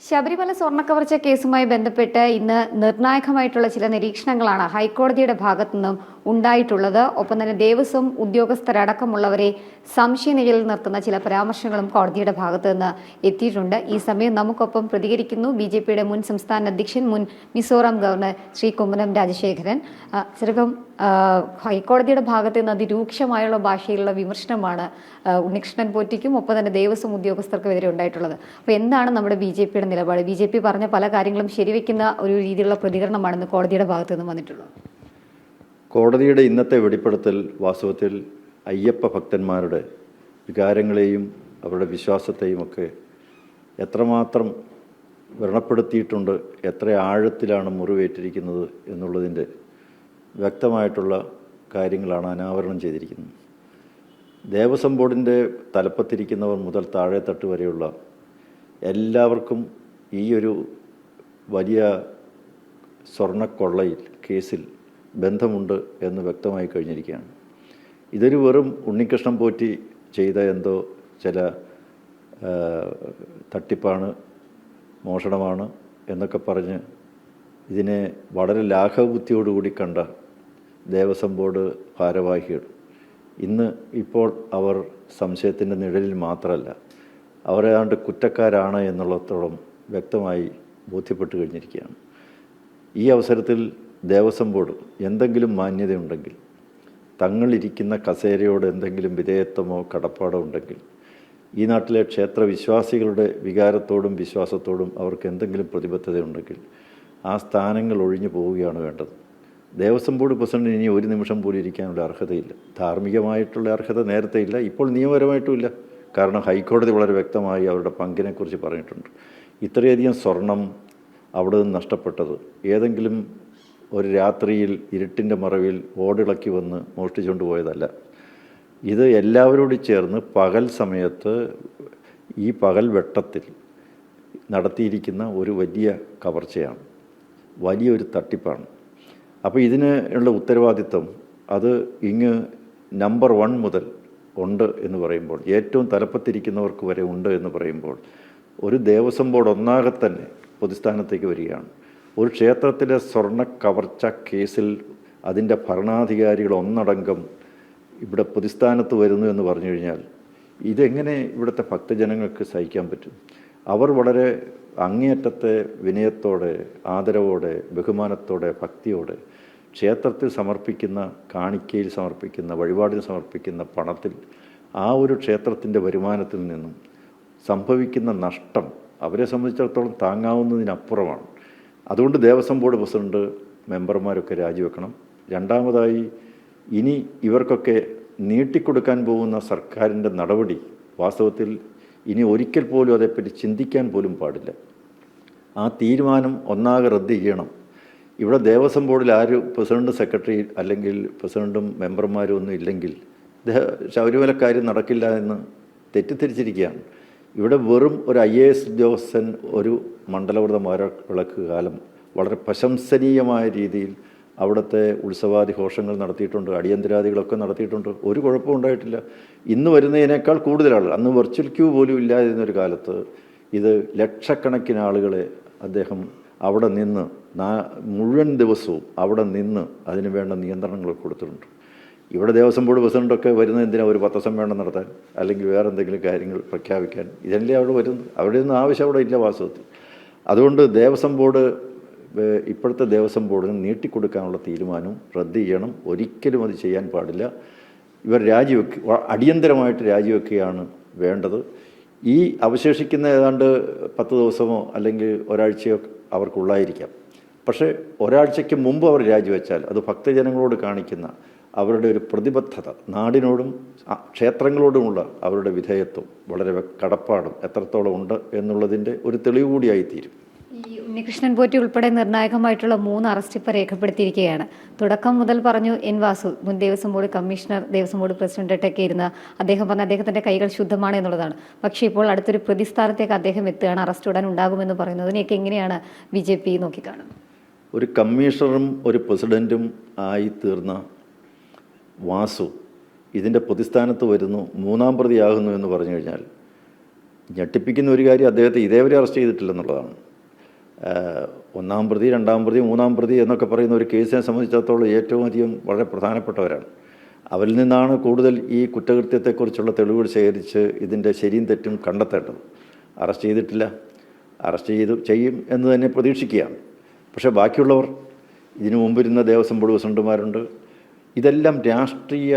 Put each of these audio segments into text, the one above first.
ശബരിമല സ്വർണ്ണക്കവർച്ച കേസുമായി ബന്ധപ്പെട്ട് ഇന്ന് നിർണായകമായിട്ടുള്ള ചില നിരീക്ഷണങ്ങളാണ് ഹൈക്കോടതിയുടെ ഭാഗത്തു നിന്നും ഉണ്ടായിട്ടുള്ളത്. ഒപ്പം തന്നെ ദേവസ്വം ഉദ്യോഗസ്ഥരടക്കമുള്ളവരെ സംശയനിഴലിൽ നിർത്തുന്ന ചില പരാമർശങ്ങളും കോടതിയുടെ ഭാഗത്തു നിന്ന് എത്തിയിട്ടുണ്ട്. ഈ സമയം നമുക്കൊപ്പം പ്രതികരിക്കുന്നു BJPയുടെ മുൻ സംസ്ഥാന അധ്യക്ഷൻ, മുൻ മിസോറാം ഗവർണർ ശ്രീ കുമ്മനം രാജശേഖരൻ. ചെറുപ്പം ഹൈക്കോടതിയുടെ ഭാഗത്ത് നിന്ന് അതിരൂക്ഷമായുള്ള ഭാഷയിലുള്ള വിമർശനമാണ് ഉണ്ണികൃഷ്ണൻ പോറ്റിക്കും ഒപ്പം തന്നെ ദേവസ്വം ഉദ്യോഗസ്ഥർക്കുമെതിരെ ഉണ്ടായിട്ടുള്ളത്. അപ്പോൾ എന്താണ് നമ്മുടെ BJPയുടെ നിലപാട്? BJP പറഞ്ഞ പല കാര്യങ്ങളും ശരിവെക്കുന്ന ഒരു രീതിയിലുള്ള പ്രതികരണമാണെന്ന് കോടതിയുടെ ഭാഗത്തു നിന്ന് വന്നിട്ടുള്ളത്. കോടതിയുടെ ഇന്നത്തെ വെളിപ്പെടുത്തൽ വാസ്തവത്തിൽ അയ്യപ്പ ഭക്തന്മാരുടെ വികാരങ്ങളെയും അവരുടെ വിശ്വാസത്തെയും ഒക്കെ എത്രമാത്രം വ്രണപ്പെടുത്തിയിട്ടുണ്ട്, എത്ര ആഴത്തിലാണ് മുറിവേറ്റിരിക്കുന്നത് എന്നുള്ളതിൻ്റെ വ്യക്തമായിട്ടുള്ള കാര്യങ്ങളാണ് അനാവരണം ചെയ്തിരിക്കുന്നത്. ദേവസ്വം ബോർഡിൻ്റെ തലപ്പത്തിരിക്കുന്നവർ മുതൽ താഴെത്തട്ട് വരെയുള്ള എല്ലാവർക്കും ഈ ഒരു വലിയ സ്വർണ്ണക്കൊള്ളയിൽ കേസിൽ ബന്ധമുണ്ട് എന്ന് വ്യക്തമായി കഴിഞ്ഞിരിക്കുകയാണ്. ഇതൊരു വെറും ഉണ്ണികൃഷ്ണൻ പോറ്റി ചെയ്ത എന്തോ ചില തട്ടിപ്പാണ്, മോഷണമാണ് എന്നൊക്കെ പറഞ്ഞ് ഇതിനെ വളരെ ലാഘവബുദ്ധിയോടുകൂടി കണ്ട ദേവസ്വം ബോർഡ് ഭാരവാഹികൾ ഇപ്പോൾ അവർ സംശയത്തിൻ്റെ നിഴലിൽ മാത്രമല്ല, അവരേതാണ്ട് കുറ്റക്കാരാണ് എന്നുള്ളത്തോളം വ്യക്തമായി ബോധ്യപ്പെട്ട് കഴിഞ്ഞിരിക്കുകയാണ്. ഈ അവസരത്തിൽ ദേവസ്വം ബോർഡ് എന്തെങ്കിലും മാന്യതയുണ്ടെങ്കിൽ, തങ്ങളിരിക്കുന്ന കസേരയോട് എന്തെങ്കിലും വിധേയത്വമോ കടപ്പാടോ ഉണ്ടെങ്കിൽ, ഈ നാട്ടിലെ ക്ഷേത്ര വിശ്വാസികളുടെ വികാരത്തോടും വിശ്വാസത്തോടും അവർക്ക് എന്തെങ്കിലും പ്രതിബദ്ധതയുണ്ടെങ്കിൽ ആ സ്ഥാനങ്ങൾ ഒഴിഞ്ഞു പോവുകയാണ് വേണ്ടത്. ദേവസ്വം ബോർഡ് പ്രസിഡന്റിന് ഇനി ഒരു നിമിഷം പോലും ഇരിക്കാനുള്ള അർഹതയില്ല. ധാർമ്മികമായിട്ടുള്ള അർഹത നേരത്തെ ഇല്ല, ഇപ്പോൾ നിയമപരമായിട്ടുമില്ല. കാരണം ഹൈക്കോടതി വളരെ വ്യക്തമായി അവരുടെ പങ്കിനെക്കുറിച്ച് പറഞ്ഞിട്ടുണ്ട്. ഇത്രയധികം സ്വർണം അവിടെ നിന്ന് നഷ്ടപ്പെട്ടത് ഏതെങ്കിലും ഒരു രാത്രിയിൽ ഇരുട്ടിൻ്റെ മറവിൽ ഓടിളക്കി വന്ന് മോഷ്ടിച്ചുകൊണ്ട് പോയതല്ല. ഇത് എല്ലാവരോടും ചേർന്ന് പകൽ സമയത്ത് ഈ പകൽ വെട്ടത്തിൽ നടത്തിയിരിക്കുന്ന ഒരു വലിയ കവർച്ചയാണ്, വലിയൊരു തട്ടിപ്പാണ്. അപ്പോൾ ഇതിന് ഉള്ള ഉത്തരവാദിത്വം അത് നമ്പർ 1 മുതൽ ഉണ്ട് എന്ന് പറയുമ്പോൾ, ഏറ്റവും തലപ്പത്തിരിക്കുന്നവർക്ക് വരെ ഉണ്ട് എന്ന് പറയുമ്പോൾ, ഒരു ദേവസ്വം ബോർഡ് ഒന്നാകെ തന്നെ പൊതുസ്ഥാനത്തേക്ക് വരികയാണ്. ഒരു ക്ഷേത്രത്തിലെ സ്വർണ്ണ കവർച്ച കേസിൽ അതിൻ്റെ ഭരണാധികാരികൾ ഒന്നടങ്കം ഇവിടെ പൊതുസ്ഥാനത്ത് വരുന്നു എന്ന് പറഞ്ഞു കഴിഞ്ഞാൽ ഇതെങ്ങനെ ഇവിടുത്തെ ഭക്തജനങ്ങൾക്ക് സഹിക്കാൻ പറ്റും? അവർ വളരെ അങ്ങേയറ്റത്തെ വിനയത്തോടെ, ആദരവോടെ, ബഹുമാനത്തോടെ, ഭക്തിയോടെ ക്ഷേത്രത്തിൽ സമർപ്പിക്കുന്ന കാണിക്കയിൽ സമർപ്പിക്കുന്ന, വഴിപാടിന് സമർപ്പിക്കുന്ന പണത്തിൽ ആ ഒരു ക്ഷേത്രത്തിൻ്റെ വരുമാനത്തിൽ നിന്നും സംഭവിക്കുന്ന നഷ്ടം അവരെ സംബന്ധിച്ചിടത്തോളം താങ്ങാവുന്നതിനപ്പുറമാണ്. അതുകൊണ്ട് ദേവസ്വം ബോർഡ് പ്രസിഡന്റ്, മെമ്പർമാരൊക്കെ രാജിവെക്കണം. രണ്ടാമതായി, ഇനി ഇവർക്കൊക്കെ നീട്ടിക്കൊടുക്കാൻ പോകുന്ന സർക്കാരിൻ്റെ നടപടി വാസ്തവത്തിൽ ഇനി ഒരിക്കൽ പോലും അതേപ്പറ്റി ചിന്തിക്കാൻ പോലും പാടില്ല. ആ തീരുമാനം ഒന്നാകെ റദ്ദ് ചെയ്യണം. ഇവിടെ ദേവസ്വം ബോർഡിൽ പ്രസിഡന്റ്, സെക്രട്ടറി അല്ലെങ്കിൽ പ്രസിഡന്റും മെമ്പർമാരും ഒന്നും ഇല്ലെങ്കിൽ ശബരിമലക്കാര്യം നടക്കില്ല എന്ന് തെറ്റിദ്ധരിച്ചിരിക്കുകയാണ്. ഇവിടെ വെറും ഒരു IAS ഉദ്യോഗസ്ഥൻ ഒരു മണ്ഡലവ്രത വിളക്ക് കാലം വളരെ പ്രശംസനീയമായ രീതിയിൽ അവിടുത്തെ ഉത്സവാദിഘോഷങ്ങൾ നടത്തിയിട്ടുണ്ട്, അടിയന്തരാദികളൊക്കെ നടത്തിയിട്ടുണ്ട്. ഒരു കുഴപ്പവും ഉണ്ടായിട്ടില്ല. ഇന്ന് വരുന്നതിനേക്കാൾ കൂടുതൽ ആളുകൾ, അന്ന് വെർച്വൽ ക്യൂ പോലും ഇല്ലാതിരുന്നൊരു കാലത്ത് ഇത് ലക്ഷക്കണക്കിന് ആളുകളെ അദ്ദേഹം അവിടെ നിന്ന് മുഴുവൻ ദിവസവും അവിടെ നിന്ന് അതിന് വേണ്ട നിയന്ത്രണങ്ങൾ കൊടുത്തിട്ടുണ്ട്. ഇവിടെ ദേവസ്വം ബോർഡ് പ്രസിഡൻ്റൊക്കെ വരുന്നത് എന്തിനാണ്? ഒരു പത്രസമ്മേളനം നടത്താൻ അല്ലെങ്കിൽ വേറെ എന്തെങ്കിലും കാര്യങ്ങൾ പ്രഖ്യാപിക്കാൻ. ഇതല്ലേ അവിടെ വരുന്നത്. അവിടെ ഒന്നും ആവശ്യം അവിടെ ഇല്ല വാസ്തവത്തിൽ. അതുകൊണ്ട് ദേവസ്വം ബോർഡ്, ഇപ്പോഴത്തെ ദേവസ്വം ബോർഡിന് നീട്ടിക്കൊടുക്കാനുള്ള തീരുമാനം റദ്ദ് ചെയ്യണം. ഒരിക്കലും അത് ചെയ്യാൻ പാടില്ല. ഇവർ അടിയന്തരമായിട്ട് രാജിവെക്കുകയാണ് വേണ്ടത്. ഈ അവശേഷിക്കുന്ന ഏതാണ്ട് 10 ദിവസമോ അല്ലെങ്കിൽ ഒരാഴ്ചയോ അവർക്കുള്ളായിരിക്കാം. പക്ഷേ ഒരാഴ്ചയ്ക്ക് മുമ്പ് അവർ രാജിവെച്ചാൽ അത് ഭക്തജനങ്ങളോട് കാണിക്കുന്ന അവരുടെ ഒരു പ്രതിബദ്ധത, നാടിനോടും ക്ഷേത്രങ്ങളോടുമുള്ള അവരുടെ വിധേയത്വം, വളരെ കടപ്പാടും എത്രത്തോളം ഉണ്ട് എന്നുള്ളതിൻ്റെ ഒരു തെളിവ് കൂടിയായിത്തീരും. ഈ ഉണ്ണികൃഷ്ണൻ പോറ്റി ഉൾപ്പെടെ നിർണായകമായിട്ടുള്ള 3 അറസ്റ്റ് ഇപ്പോൾ രേഖപ്പെടുത്തിയിരിക്കുകയാണ്. തുടക്കം മുതൽ പറഞ്ഞു N. വാസു, മുൻ Devaswom board commissioner, Devaswom board പ്രസിഡന്റായിട്ടൊക്കെ ഇരുന്ന അദ്ദേഹം പറഞ്ഞ അദ്ദേഹത്തിൻ്റെ കൈകൾ ശുദ്ധമാണ് എന്നുള്ളതാണ്. പക്ഷേ ഇപ്പോൾ അടുത്തൊരു പ്രതിസ്ഥാനത്തേക്ക് അദ്ദേഹം എത്തുകയാണ്, അറസ്റ്റ് ഉടൻ ഉണ്ടാകുമെന്ന് പറയുന്നതിനെയൊക്കെ എങ്ങനെയാണ് BJP നോക്കിക്കാണുന്നത്? ഒരു കമ്മീഷണറും ഒരു പ്രസിഡൻറ്റും ആയി തീർന്ന വാസു ഇതിൻ്റെ പ്രതിസ്ഥാനത്ത് വരുന്നു, 3-ാം പ്രതിയാകുന്നു എന്ന് പറഞ്ഞു കഴിഞ്ഞാൽ ഞെട്ടിപ്പിക്കുന്ന ഒരു കാര്യം അദ്ദേഹത്തെ ഇതേവരെ അറസ്റ്റ് ചെയ്തിട്ടില്ലെന്നുള്ളതാണ്. ഒന്നാം പ്രതി, രണ്ടാം പ്രതി, മൂന്നാം പ്രതി എന്നൊക്കെ പറയുന്ന ഒരു കേസിനെ സംബന്ധിച്ചിടത്തോളം ഏറ്റവും അധികം വളരെ പ്രധാനപ്പെട്ടവരാണ്. അവരിൽ നിന്നാണ് കൂടുതൽ ഈ കുറ്റകൃത്യത്തെക്കുറിച്ചുള്ള തെളിവുകൾ ശേഖരിച്ച് ഇതിൻ്റെ ശരിയും തെറ്റും കണ്ടെത്തേണ്ടത്. അറസ്റ്റ് ചെയ്തിട്ടില്ല, അറസ്റ്റ് ചെയ്യും എന്ന് തന്നെ പ്രതീക്ഷിക്കുകയാണ്. പക്ഷേ ബാക്കിയുള്ളവർ, ഇതിനു മുമ്പിരുന്ന ദേവസ്വം ബോർഡ് പ്രസിഡന്റുമാരുണ്ട്. ഇതെല്ലാം രാഷ്ട്രീയ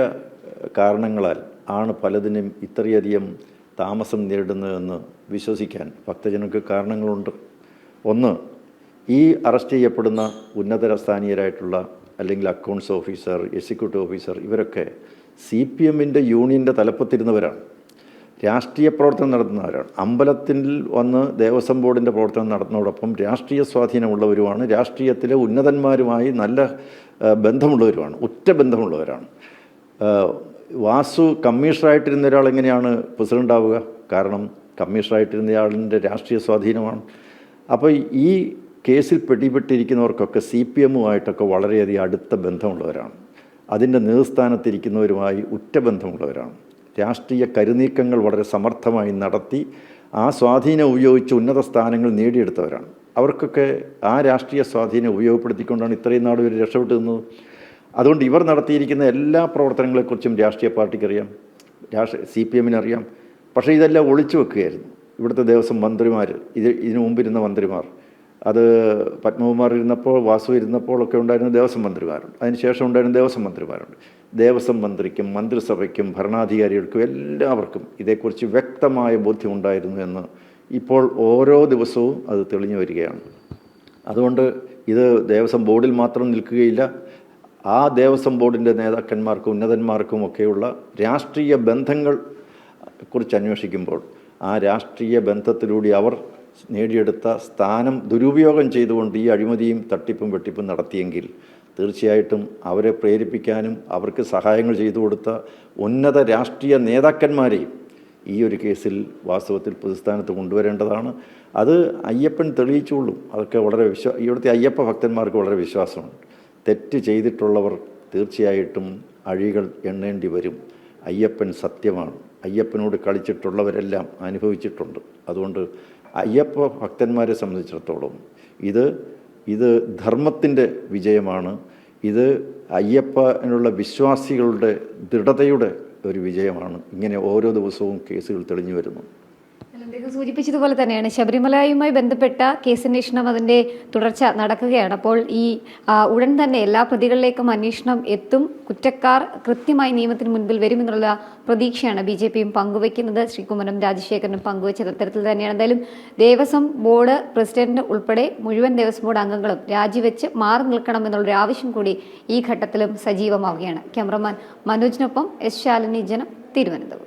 കാരണങ്ങളാൽ ആണ് പലതിനും ഇത്രയധികം താമസം നേരിടുന്നതെന്ന് വിശ്വസിക്കാൻ ഭക്തജനങ്ങൾക്ക് കാരണങ്ങളുണ്ട്. ഒന്ന്, ഈ അറസ്റ്റ് ചെയ്യപ്പെടുന്ന ഉന്നതസ്ഥാനീയരായിട്ടുള്ള അല്ലെങ്കിൽ അക്കൗണ്ട്സ് ഓഫീസർ, എക്സിക്യൂട്ടീവ് ഓഫീസർ, ഇവരൊക്കെ CPMൻ്റെ യൂണിയൻ്റെ തലപ്പത്തിരുന്നവരാണ്, രാഷ്ട്രീയ പ്രവർത്തനം നടത്തുന്നവരാണ്. അമ്പലത്തിൽ വന്ന് ദേവസ്വം ബോർഡിൻ്റെ പ്രവർത്തനം നടത്തുന്നതോടൊപ്പം രാഷ്ട്രീയ സ്വാധീനമുള്ളവരുമാണ്, രാഷ്ട്രീയത്തിലെ ഉന്നതന്മാരുമായി നല്ല ബന്ധമുള്ളവരുമാണ്, ഉറ്റ ബന്ധമുള്ളവരാണ്. വാസു കമ്മീഷണറായിട്ടിരുന്ന ഒരാൾ എങ്ങനെയാണ് പ്രസിഡൻ്റ് ആവുക? കാരണം കമ്മീഷണറായിട്ടിരുന്നയാളിൻ്റെ രാഷ്ട്രീയ സ്വാധീനമാണ്. അപ്പോൾ ഈ കേസിൽ പിടിപെട്ടിരിക്കുന്നവർക്കൊക്കെ CPMുമായിട്ടൊക്കെ വളരെയധികം അടുത്ത ബന്ധമുള്ളവരാണ്, അതിൻ്റെ നേതൃസ്ഥാനത്തിരിക്കുന്നവരുമായി ഉറ്റ ബന്ധമുള്ളവരാണ്. രാഷ്ട്രീയ കരുനീക്കങ്ങൾ വളരെ സമർത്ഥമായി നടത്തി ആ സ്വാധീനം ഉപയോഗിച്ച് ഉന്നത സ്ഥാനങ്ങൾ നേടിയെടുത്തവരാണ്. അവർക്കൊക്കെ ആ രാഷ്ട്രീയ സ്വാധീനം ഉപയോഗപ്പെടുത്തിക്കൊണ്ടാണ് ഇത്രയും നാൾ ഇവർ രക്ഷപ്പെട്ടു നിന്നത്. അതുകൊണ്ട് ഇവർ നടത്തിയിരിക്കുന്ന എല്ലാ പ്രവർത്തനങ്ങളെക്കുറിച്ചും രാഷ്ട്രീയ പാർട്ടിക്കറിയാം, CPMനറിയാം. പക്ഷേ ഇതെല്ലാം ഒളിച്ചു വെക്കുകയായിരുന്നു ഇവിടുത്തെ ദേവസ്വം മന്ത്രിമാർ, ഇതിനു മുമ്പിരുന്ന മന്ത്രിമാർ. അത് പത്മകുമാർ ഇരുന്നപ്പോൾ, വാസു ഇരുന്നപ്പോഴൊക്കെ ഉണ്ടായിരുന്ന ദേവസ്വം മന്ത്രിമാരുണ്ട്, അതിനുശേഷം ഉണ്ടായിരുന്ന ദേവസ്വം മന്ത്രിമാരുണ്ട്. ദേവസ്വം മന്ത്രിക്കും മന്ത്രിസഭയ്ക്കും ഭരണാധികാരികൾക്കും എല്ലാവർക്കും ഇതേക്കുറിച്ച് വ്യക്തമായ ബോധ്യമുണ്ടായിരുന്നു എന്ന് ഇപ്പോൾ ഓരോ ദിവസവും അത് തെളിഞ്ഞു വരികയാണ്. അതുകൊണ്ട് ഇത് ദേവസ്വം ബോർഡിൽ മാത്രം നിൽക്കുകയില്ല, ആ ദേവസ്വം ബോർഡിൻ്റെ നേതാക്കന്മാർക്കും ഉന്നതന്മാർക്കും ഒക്കെയുള്ള രാഷ്ട്രീയ ബന്ധങ്ങൾ കുറിച്ച് അന്വേഷിക്കുമ്പോൾ ആ രാഷ്ട്രീയ ബന്ധത്തിലൂടെ അവർ നേടിയെടുത്ത സ്ഥാനം ദുരുപയോഗം ചെയ്തുകൊണ്ട് ഈ അഴിമതിയും തട്ടിപ്പും വെട്ടിപ്പും നടത്തിയെങ്കിൽ തീർച്ചയായിട്ടും അവരെ പ്രേരിപ്പിക്കാനും അവർക്ക് സഹായങ്ങൾ ചെയ്തു കൊടുത്ത ഉന്നത രാഷ്ട്രീയ നേതാക്കന്മാരെയും ഈ ഒരു കേസിൽ വാസ്തവത്തിൽ പ്രതിസ്ഥാനത്ത് കൊണ്ടുവരേണ്ടതാണ്. അത് അയ്യപ്പൻ തെളിയിച്ചുകൊള്ളും. അതൊക്കെ വളരെ ഇവിടുത്തെ അയ്യപ്പ ഭക്തന്മാർക്ക് വളരെ വിശ്വാസമുണ്ട്. തെറ്റ് ചെയ്തിട്ടുള്ളവർ തീർച്ചയായിട്ടും അഴികൾ എണ്ണേണ്ടി വരും. അയ്യപ്പൻ സത്യമാണ്, അയ്യപ്പനോട് കളിച്ചിട്ടുള്ളവരെല്ലാം അനുഭവിച്ചിട്ടുണ്ട്. അതുകൊണ്ട് അയ്യപ്പ ഭക്തന്മാരെ സംബന്ധിച്ചിടത്തോളം ഇത് ധർമ്മത്തിൻ്റെ വിജയമാണ്. ഇത് അയ്യപ്പനുള്ള വിശ്വാസികളുടെ ദൃഢതയുടെ ഒരു വിജയമാണ്. ഇങ്ങനെ ഓരോ ദിവസവും കേസുകൾ തെളിഞ്ഞു വരുന്നു. അദ്ദേഹം സൂചിപ്പിച്ചതുപോലെ തന്നെയാണ് ശബരിമലയുമായി ബന്ധപ്പെട്ട കേസന്വേഷണം, അതിൻ്റെ തുടർച്ച നടക്കുകയാണ്. അപ്പോൾ ഉടൻ തന്നെ എല്ലാ പ്രതികളിലേക്കും അന്വേഷണം എത്തും, കുറ്റക്കാർ കൃത്യമായി നിയമത്തിന് മുൻപിൽ വരുമെന്നുള്ള പ്രതീക്ഷയാണ് BJPയും പങ്കുവയ്ക്കുന്നത്. ശ്രീ കുമ്മനം രാജശേഖരനും പങ്കുവച്ചത് അത്തരത്തിൽ തന്നെയാണ്. എന്തായാലും ദേവസ്വം ബോർഡ് പ്രസിഡന്റ് ഉൾപ്പെടെ മുഴുവൻ ദേവസ്വം ബോർഡ് അംഗങ്ങളും രാജിവെച്ച് മാറി നിൽക്കണമെന്നുള്ളൊരു ആവശ്യം കൂടി ഈ ഘട്ടത്തിലും സജീവമാവുകയാണ്. ക്യാമറമാൻ മനോജിനൊപ്പം S. ശാലിനി, ജനം, തിരുവനന്തപുരം.